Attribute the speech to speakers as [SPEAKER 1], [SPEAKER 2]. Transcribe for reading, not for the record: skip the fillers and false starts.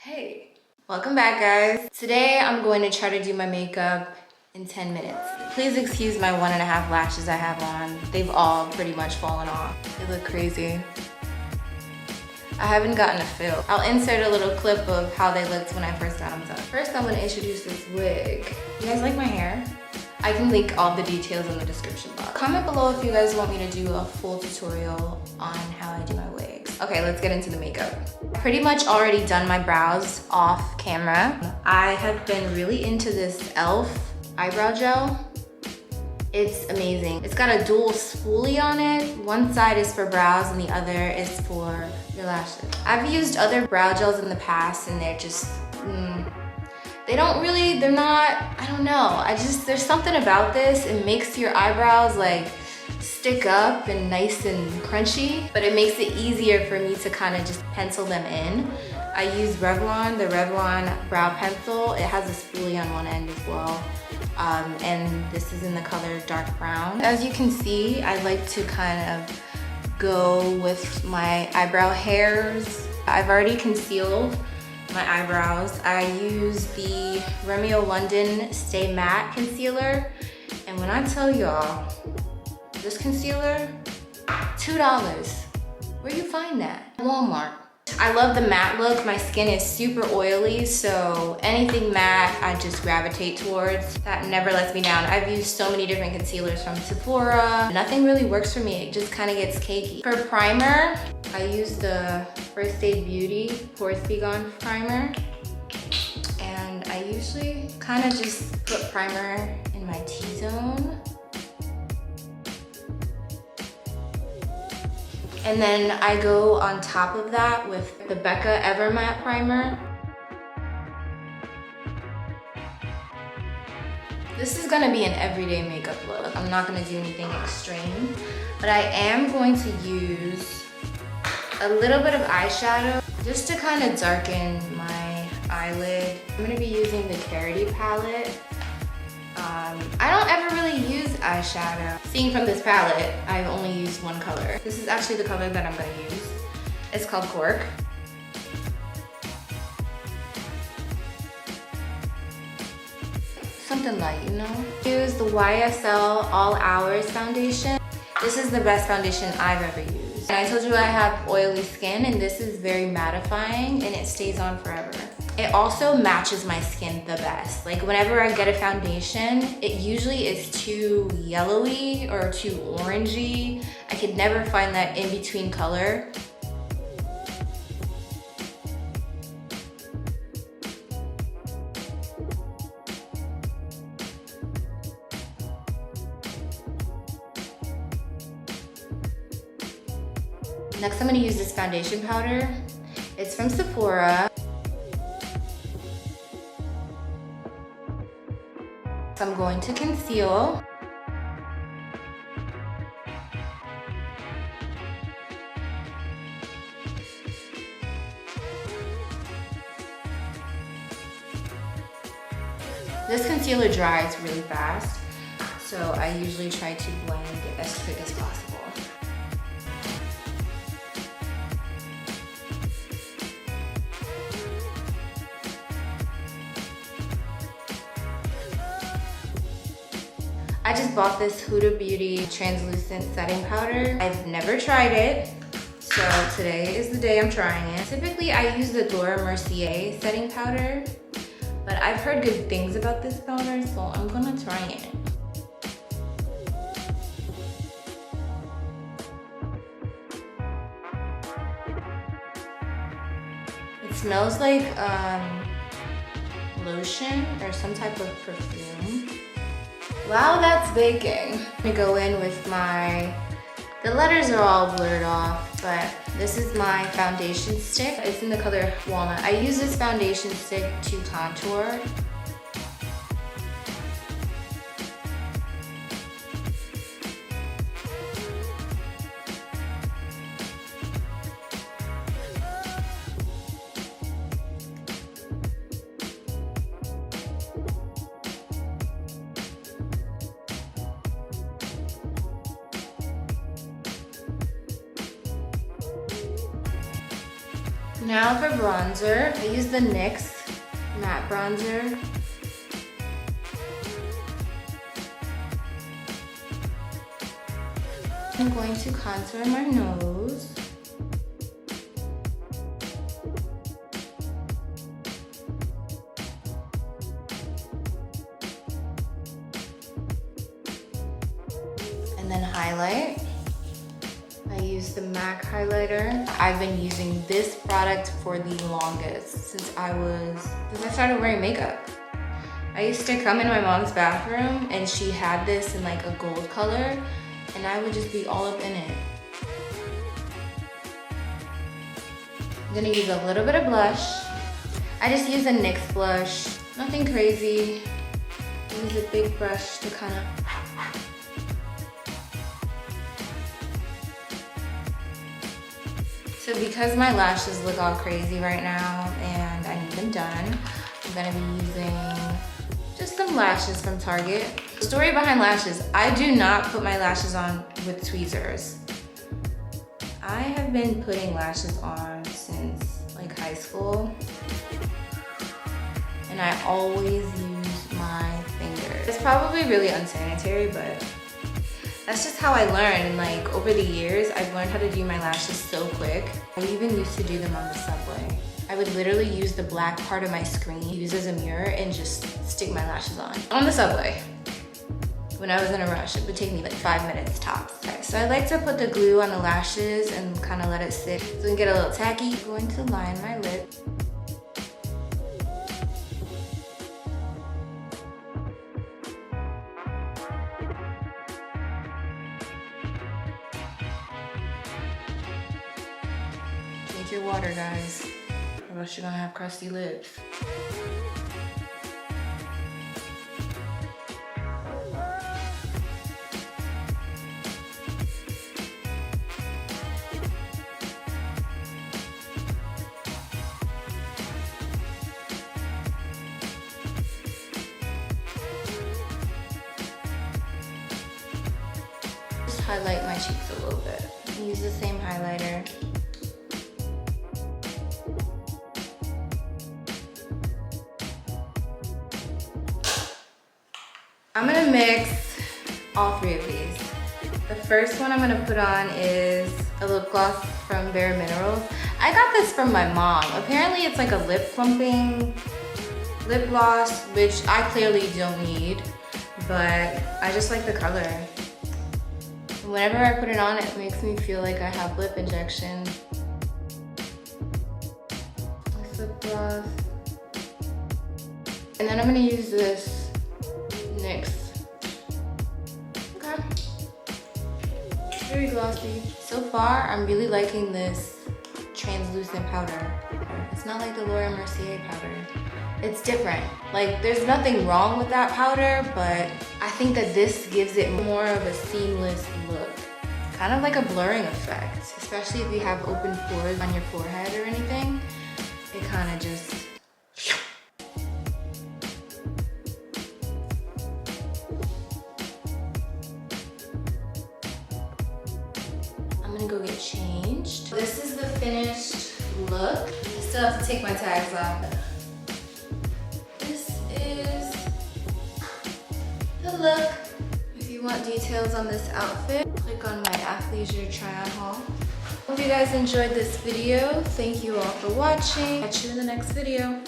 [SPEAKER 1] Hey, welcome back guys. Today I'm going to try to do my makeup in 10 minutes. Please excuse my 1.5 lashes I have on. They've all pretty much fallen off. They look crazy. I haven't gotten a fill. I'll insert a little clip of how they looked when I first got them done. First I'm going to introduce this wig. You guys like my hair? I can link all the details in the description box. Comment below if you guys want me to do a full tutorial on how I do my wigs. Okay, let's get into the makeup. Pretty much already done my brows off camera. I have been really into this e.l.f. eyebrow gel. It's amazing. It's got a dual spoolie on it. One side is for brows and the other is for your lashes. I've used other brow gels in the past and they're just, they're not, I don't know. There's something about this. It makes your eyebrows like stick up and nice and crunchy, but it makes it easier for me to kind of just pencil them in. I use the Revlon brow pencil. It has a spoolie on one end as well. And this is in the color dark brown. As you can see, I like to kind of go with my eyebrow hairs. I've already concealed my eyebrows. I use the Rimmel London Stay Matte Concealer. And when I tell y'all, this concealer, $2. Where you find that? Walmart. I love the matte look. My skin is super oily, so anything matte I just gravitate towards. That never lets me down. I've used so many different concealers from Sephora. Nothing really works for me. It just kind of gets cakey. For primer, I use the First Aid Beauty Pores Be Gone primer. And I usually kind of just put primer in my T-zone. And then I go on top of that with the Becca Evermatte primer. This is gonna be an everyday makeup look. I'm not gonna do anything extreme, but I am going to use a little bit of eyeshadow just to kind of darken my eyelid. I'm gonna be using the Charity palette. I don't ever really use eyeshadow. Seeing from this palette, I've only used one color. This is actually the color that I'm gonna use. It's called Cork. Something light, you know? Use the YSL All Hours foundation. This is the best foundation I've ever used. And I told you I have oily skin, and this is very mattifying and it stays on forever. It also matches my skin the best. Like whenever I get a foundation, it usually is too yellowy or too orangey. I could never find that in-between color. Next, I'm gonna use this foundation powder. It's from Sephora. I'm going to conceal. This concealer dries really fast, so I usually try to blend it as quick as possible. I just bought this Huda Beauty translucent setting powder. I've never tried it, so today is the day I'm trying it. Typically, I use the Laura Mercier setting powder, but I've heard good things about this powder, so I'm gonna try it. It smells like lotion or some type of perfume. While that's baking, I'm gonna go in with the letters are all blurred off, but this is my foundation stick. It's in the color Walnut. I use this foundation stick to contour. Now for bronzer, I use the NYX matte bronzer. I'm going to contour my nose. And then highlight. I use the MAC highlighter. I've been using this product for the longest since I started wearing makeup. I used to come in my mom's bathroom and she had this in like a gold color and I would just be all up in it. I'm gonna use a little bit of blush. I just use a NYX blush, nothing crazy. Use a big brush to kind of So because my lashes look all crazy right now and I need them done, I'm gonna be using just some lashes from Target. The story behind lashes, I do not put my lashes on with tweezers. I have been putting lashes on since like high school and I always use my fingers. It's probably really unsanitary, but that's just how I learned, and like over the years, I've learned how to do my lashes so quick. I even used to do them on the subway. I would literally use the black part of my screen, use as a mirror, and just stick my lashes on the subway. When I was in a rush, it would take me like 5 minutes tops. Okay, so I like to put the glue on the lashes and kind of let it sit so it can get a little tacky. I'm going to line my lip. Drink your water, guys, or else you're gonna have crusty lips. Just highlight my cheeks a little bit. Use the same highlighter. I'm gonna mix all three of these. The first one I'm gonna put on is a lip gloss from Bare Minerals. I got this from my mom. Apparently it's like a lip plumping lip gloss, which I clearly don't need, but I just like the color. Whenever I put it on, it makes me feel like I have lip injection. This lip gloss. And then I'm gonna use this NYX. Okay. Very glossy. So far, I'm really liking this translucent powder. It's not like the Laura Mercier powder. It's different. Like, there's nothing wrong with that powder, but I think that this gives it more of a seamless look. Kind of like a blurring effect, especially if you have open pores on your forehead or anything. It kind of just go get changed. This is the finished look. I still have to take my tags off. This is the look. If you want details on this outfit, click on my athleisure try-on haul. Hope you guys enjoyed this video. Thank you all for watching. Catch you in the next video.